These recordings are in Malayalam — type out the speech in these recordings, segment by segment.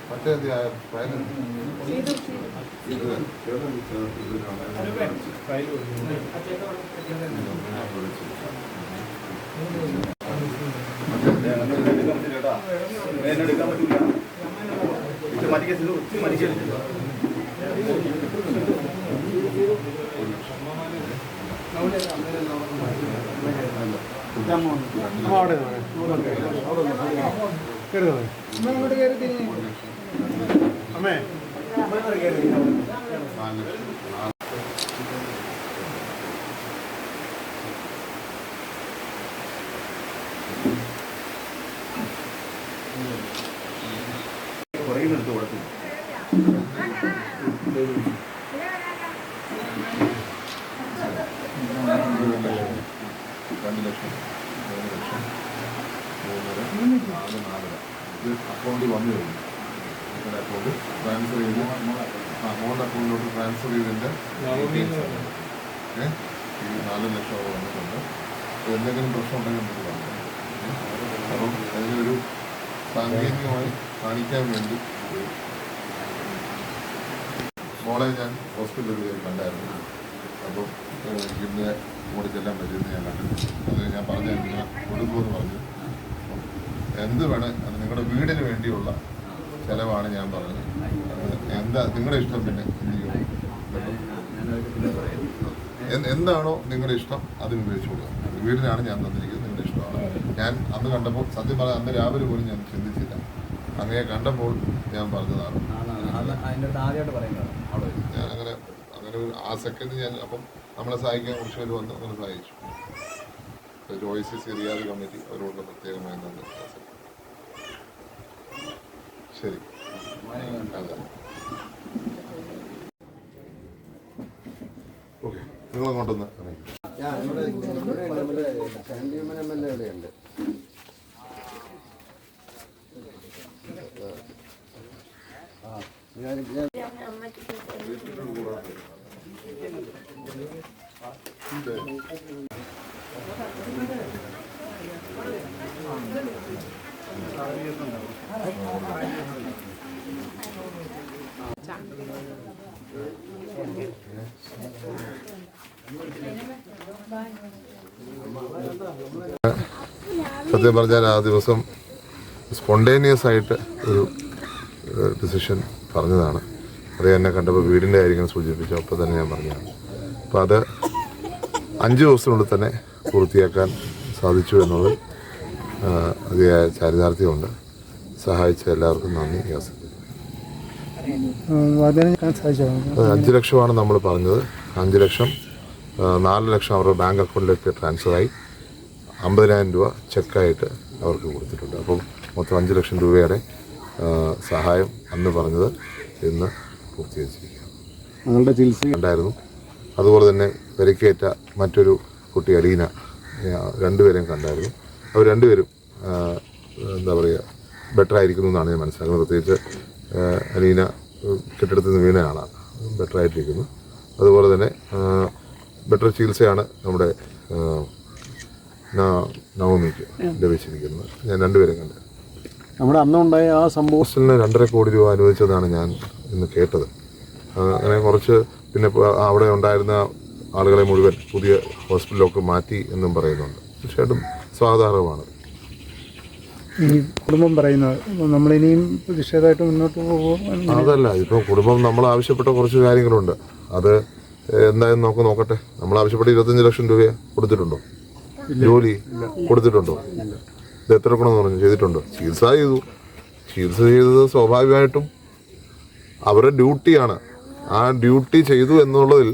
മറ്റേ എടുക്കാൻ പറ്റില്ല. അമ്മേ പുറകിലെടുത്ത് കൊടുത്തു. 2 ലക്ഷം 3 ലക്ഷം 3.5 4 ഇത് അക്കൗണ്ടിൽ വന്നു കഴിഞ്ഞു. നിങ്ങളുടെ അക്കൗണ്ട് ട്രാൻസ്ഫർ ചെയ്ത് മോളുടെ അക്കൗണ്ടിലോട്ട് ട്രാൻസ്ഫർ ചെയ്തതിൻ്റെ ഈ 4 ലക്ഷം അവിടെ വന്നിട്ടുണ്ട്. എന്തെങ്കിലും പ്രശ്നം ഉണ്ടെങ്കിൽ നമുക്ക് പറയാം. അപ്പം അതിനൊരു സാങ്കേതികമായി കാണിക്കാൻ വേണ്ടി മോളെ ഞാൻ ഹോസ്പിറ്റലിൽ കണ്ടായിരുന്നു. അപ്പം ഇന്ന് കൂടെ ചെല്ലാൻ പറ്റുമെന്ന് ഞാൻ കണ്ടിട്ടുണ്ട്. അത് ഞാൻ പറഞ്ഞ കൊടുക്കുമെന്ന് പറഞ്ഞു. എന്ത് വേണം അത് നിങ്ങളുടെ വീടിന് വേണ്ടിയുള്ള ചിലവാണ് ഞാൻ പറഞ്ഞത്. എന്താ നിങ്ങളുടെ ഇഷ്ടം, പിന്നെ എന്താണോ നിങ്ങളുടെ ഇഷ്ടം അതിന് ഉപയോഗിച്ച് കൊടുക്കുക. വീടിനാണ് ഞാൻ തന്നിരിക്കുന്നത്, നിങ്ങളുടെ ഇഷ്ടമാണ്. ഞാൻ അന്ന് കണ്ടപ്പോൾ സത്യം പറഞ്ഞാൽ അന്ന് രാവിലെ പോലും ഞാൻ ചിന്തിച്ചില്ല. അങ്ങനെ കണ്ടപ്പോൾ ഞാൻ പറഞ്ഞതാണ്. ഞാൻ അങ്ങനെ ആ സെക്കൻഡ് ഞാൻ അപ്പം നമ്മളെ സഹായിക്കാൻ കുറച്ച് പേര് വന്ന് അങ്ങനെ സഹായിച്ചു. OICC റിയാദ് കമ്മിറ്റി അവരോട് പ്രത്യേകമായി നന്ദി. ശരി, അതെ, ഓക്കെ. നിങ്ങളങ്ങോട്ടൊന്ന് ഇവിടെയുണ്ട്. സത്യം പറഞ്ഞാൽ ആ ദിവസം സ്പോണ്ടേനിയസ് ആയിട്ട് ഒരു ഡിസിഷൻ പറഞ്ഞതാണ്. അത് എന്നെ കണ്ടപ്പോൾ വീടിൻ്റെ കാര്യങ്ങൾ സൂചിപ്പിച്ചു. അപ്പോൾ തന്നെ ഞാൻ പറഞ്ഞതാണ്. അപ്പോൾ അത് 5 ദിവസത്തിനുള്ളിൽ തന്നെ പൂർത്തിയാക്കാൻ സാധിച്ചു എന്നുള്ളത് അതിയായ ചാരിതാർത്ഥ്യമുണ്ട്. സഹായിച്ച എല്ലാവർക്കും നന്ദി. അത് 5 ലക്ഷമാണ് നമ്മൾ പറഞ്ഞത്. 5 ലക്ഷം 4 ലക്ഷം അവരുടെ ബാങ്ക് അക്കൗണ്ടിലേക്ക് ട്രാൻസ്ഫറായി 50,000 രൂപ ചെക്കായിട്ട് അവർക്ക് കൊടുത്തിട്ടുണ്ട്. അപ്പം മൊത്തം 5 ലക്ഷം രൂപയുടെ സഹായം അന്ന് പറഞ്ഞത് ഇന്ന് പൂർത്തീകരിച്ചിരിക്കുകയാണ്. ഞങ്ങളുടെ ചികിത്സ ഉണ്ടായിരുന്നു. അതുപോലെ തന്നെ പരിക്കേറ്റ മറ്റൊരു കുട്ടി അലീന, 2 പേരെയും കണ്ടായിരുന്നു. അവർ 2 പേരും എന്താ പറയുക ബെറ്റർ ആയിരിക്കുന്നു എന്നാണ് ഞാൻ മനസ്സിലാക്കുന്നത്. പ്രത്യേകിച്ച് അലീന കെട്ടിടത്തിൽ നിന്ന് വീണ ആളാണ്, ബെറ്റർ ആയിട്ടിരിക്കുന്നു. അതുപോലെ തന്നെ ബെറ്റർ ചികിത്സയാണ് നമ്മുടെ നവമിക്ക് ലഭിച്ചിരിക്കുന്നത്. ഞാൻ 2 പേരെയും കണ്ടത്. നമ്മുടെ അന്നുണ്ടായ ആ സംഭവത്തിന് 2.5 കോടി രൂപ അനുവദിച്ചതാണ് ഞാൻ ഇന്ന് കേട്ടത്. അങ്ങനെ കുറച്ച് പിന്നെ അവിടെ ഉണ്ടായിരുന്ന ആളുകളെ മുഴുവൻ പുതിയ ഹോസ്പിറ്റലിലൊക്കെ മാറ്റി എന്നും പറയുന്നുണ്ട്. തീർച്ചയായിട്ടും സ്വാഗതാർഹമാണ്. ഈ കുടുംബം പറയുന്നത് നമ്മളിനിയും പ്രതിഷേധമായിട്ട് മുന്നോട്ട് പോകും. അതല്ല, ഇപ്പോൾ കുടുംബം നമ്മൾ ആവശ്യപ്പെട്ട കുറച്ച് കാര്യങ്ങളുണ്ട്. അത് എന്തായാലും നോക്കട്ടെ. നമ്മൾ ആവശ്യപ്പെട്ട 25 ലക്ഷം രൂപ കൊടുത്തിട്ടുണ്ടോ? ജോലി കൊടുത്തിട്ടുണ്ടോ? ഇത് എത്ര കൊടുക്കണമെന്ന് പറഞ്ഞു ചെയ്തിട്ടുണ്ടോ? ചികിത്സ ചെയ്തത് സ്വാഭാവികമായിട്ടും അവരുടെ ഡ്യൂട്ടിയാണ്. ആ ഡ്യൂട്ടി ചെയ്തു എന്നുള്ളതിൽ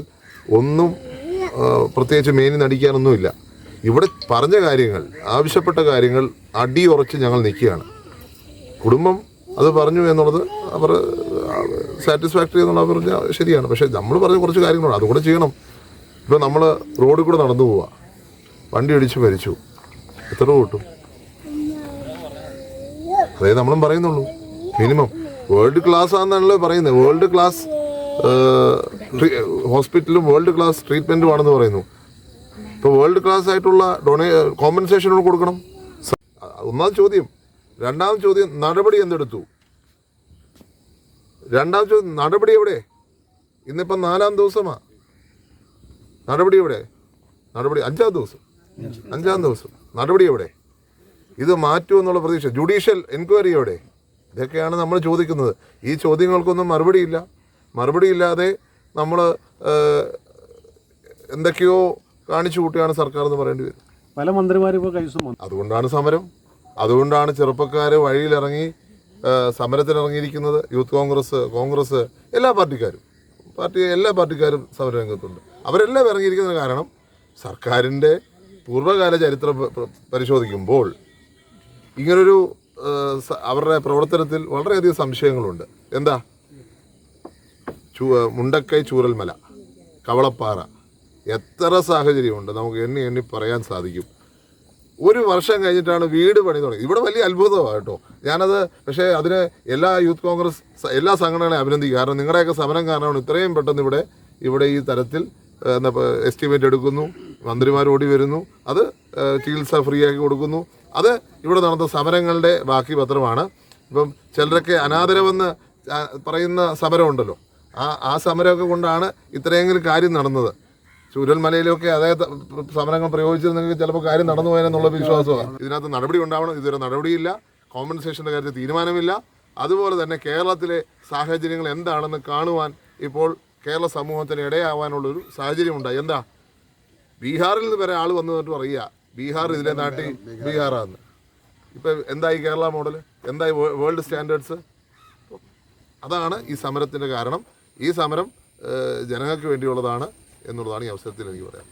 ഒന്നും പ്രത്യേകിച്ച് മേനി നടിക്കാനൊന്നുമില്ല. ഇവിടെ പറഞ്ഞ കാര്യങ്ങൾ, ആവശ്യപ്പെട്ട കാര്യങ്ങൾ അടിയുറച്ച് ഞങ്ങൾ നിൽക്കുകയാണ്. കുടുംബം അത് പറഞ്ഞു എന്നുള്ളത് അവർ സാറ്റിസ്ഫാക്ടറി എന്നുള്ളത് പറഞ്ഞാൽ ശരിയാണ്. പക്ഷേ നമ്മൾ പറഞ്ഞ കുറച്ച് കാര്യങ്ങളുണ്ട്, അതുകൂടെ ചെയ്യണം. ഇപ്പോൾ നമ്മൾ റോഡിൽ കൂടെ നടന്നു പോവുക, വണ്ടി ഇടിച്ച് മരിച്ചു, എത്ര രൂപ കിട്ടും? അതേ നമ്മളും പറയുന്നുള്ളൂ. മിനിമം വേൾഡ് ക്ലാസ് ആണെന്നാണല്ലോ പറയുന്നത്. വേൾഡ് ക്ലാസ് ഹോസ്പിറ്റലും വേൾഡ് ക്ലാസ് ട്രീറ്റ്മെൻറ്റും ആണെന്ന് പറയുന്നു. ഇപ്പോൾ വേൾഡ് ക്ലാസ് ആയിട്ടുള്ള കോമ്പൻസേഷൻ കൊടുക്കണം. ഒന്നാമത് ചോദ്യം. രണ്ടാമത് ചോദ്യം, നടപടി എന്തെടുത്തു? രണ്ടാമത് ചോദ്യം, നടപടി എവിടെ? ഇന്നിപ്പം 4-ാം ദിവസമാണ്. നടപടി എവിടെ? നടപടി 5-ാം ദിവസം നടപടി എവിടെ? ഇത് മാറ്റുമെന്നുള്ള പ്രതീക്ഷ. ജുഡീഷ്യൽ എൻക്വയറി എവിടെ? ഇതൊക്കെയാണ് നമ്മൾ ചോദിക്കുന്നത്. ഈ ചോദ്യങ്ങൾക്കൊന്നും മറുപടിയില്ലാതെ നമ്മൾ എന്തൊക്കെയോ കാണിച്ചു കൂട്ടിയാണ് സർക്കാർ എന്ന് പറയേണ്ടി വരും. പല മന്ത്രിമാരും ഇപ്പോൾ കൈവശം വന്നു. അതുകൊണ്ടാണ് സമരം. അതുകൊണ്ടാണ് ചെറുപ്പക്കാർ വഴിയിലിറങ്ങി സമരത്തിനിറങ്ങിയിരിക്കുന്നത്. യൂത്ത് കോൺഗ്രസ് എല്ലാ പാർട്ടിക്കാരും സമരരംഗത്തുണ്ട്. അവരെല്ലാം ഇറങ്ങിയിരിക്കുന്ന കാരണം സർക്കാരിൻ്റെ പൂർവ്വകാല ചരിത്രം പരിശോധിക്കുമ്പോൾ ഇങ്ങനൊരു അവരുടെ പ്രവർത്തനത്തിൽ വളരെയധികം സംശയങ്ങളുണ്ട്. എന്താ? മുണ്ടക്കൈ ചൂരൽമല, കവളപ്പാറ, എത്ര സാഹചര്യമുണ്ട് നമുക്ക് എണ്ണി പറയാൻ സാധിക്കും. 1 വർഷം കഴിഞ്ഞിട്ടാണ് വീട് പണി തുടങ്ങി. ഇവിടെ വലിയ അത്ഭുതമാണ് കേട്ടോ. ഞാനത് പക്ഷേ അതിന് എല്ലാ യൂത്ത് കോൺഗ്രസ് എല്ലാ സംഘടനകളെ അഭിനന്ദിക്കും. കാരണം നിങ്ങളുടെയൊക്കെ സമരം കാരണമാണ് ഇത്രയും പെട്ടെന്ന് ഇവിടെ ഈ തരത്തിൽ എസ്റ്റിമേറ്റ് എടുക്കുന്നു, മന്ത്രിമാർ ഓടി വരുന്നു, അത് ചികിത്സ ഫ്രീ ആക്കി കൊടുക്കുന്നു. അത് ഇവിടെ നടന്ന സമരങ്ങളുടെ ബാക്കി പത്രമാണ്. ഇപ്പം ചിലരൊക്കെ അനാദരവെന്ന് പറയുന്ന സമരമുണ്ടല്ലോ, ആ സമരമൊക്കെ കൊണ്ടാണ് ഇത്രയെങ്കിലും കാര്യം നടന്നത്. ചൂരൽമലയിലൊക്കെ അതായത് സമരങ്ങൾ പ്രയോഗിച്ചിരുന്നെങ്കിൽ ചിലപ്പോൾ കാര്യം നടന്നു പോയെന്നുള്ള വിശ്വാസമാണ്. ഇതിനകത്ത് നടപടി ഉണ്ടാവണം. ഇതുവരെ നടപടിയില്ല. കോമ്പൻസേഷൻ്റെ കാര്യത്തിൽ തീരുമാനമില്ല. അതുപോലെ തന്നെ കേരളത്തിലെ സാഹചര്യങ്ങൾ എന്താണെന്ന് കാണുവാൻ ഇപ്പോൾ കേരള സമൂഹത്തിന് ഇടയാവാനുള്ളൊരു സാഹചര്യം ഉണ്ടായി. എന്താ? ബീഹാറിൽ നിന്ന് വരെ ആൾ വന്നിട്ട് പറയുക ബീഹാർ ഇതിലെ നാട്ടിൽ ബീഹാറാന്ന്. ഇപ്പം എന്തായി കേരള മോഡൽ? എന്തായി വേൾഡ് സ്റ്റാൻഡേർഡ്സ്? അതാണ് ഈ സമരത്തിൻ്റെ കാരണം. ഈ സമരം ജനങ്ങൾക്ക് വേണ്ടിയുള്ളതാണ് എന്നുള്ളതാണ് ഈ അവസരത്തിൽ എനിക്ക് പറയാം.